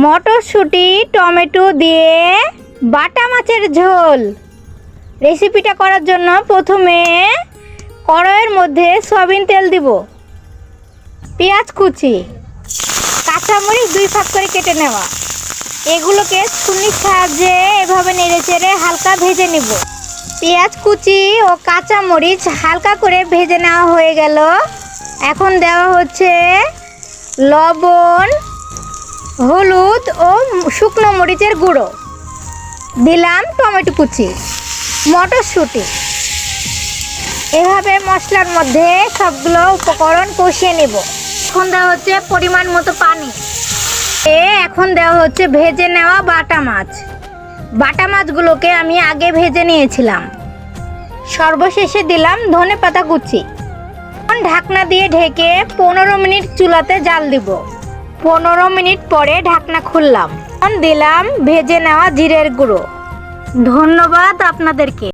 মটরশুঁটি টমেটো দিয়ে বাটা মাছের ঝোল। রেসিপিটা করার জন্য প্রথমে কড়াইয়ের মধ্যে সয়াবিন তেল দিব, পেঁয়াজ কুচি, কাঁচামরিচ 2 ভাগ করে কেটে নেওয়া, এগুলোকে ছুরির সাহায্যে এভাবে নেড়ে চেড়ে হালকা ভেজে নিব। পেঁয়াজ কুচি ও কাঁচামরিচ হালকা করে ভেজে নেওয়া হয়ে গেল। এখন দেওয়া হচ্ছে লবণ, হলুদ ও শুকনো মরিচের গুঁড়ো, দিলাম টমেটো কুচি, মটরশুঁটি। এভাবে মশলার মধ্যে সবগুলো উপকরণ কষিয়ে নেব। এখন দেওয়া হচ্ছে পরিমাণ মতো পানি। এখন দেওয়া হচ্ছে ভেজে নেওয়া বাটা মাছ। বাটা মাছগুলোকে আমি আগে ভেজে নিয়েছিলাম। সর্বশেষে দিলাম ধনেপাতা কুচি। এখন ঢাকনা দিয়ে ঢেকে 15 মিনিট চুলাতে জাল দিব। 15 মিনিট পরে ঢাকনা খুললাম। এখন দিলাম ভেজে নেওয়া জিরের গুঁড়ো। ধন্যবাদ আপনাদেরকে।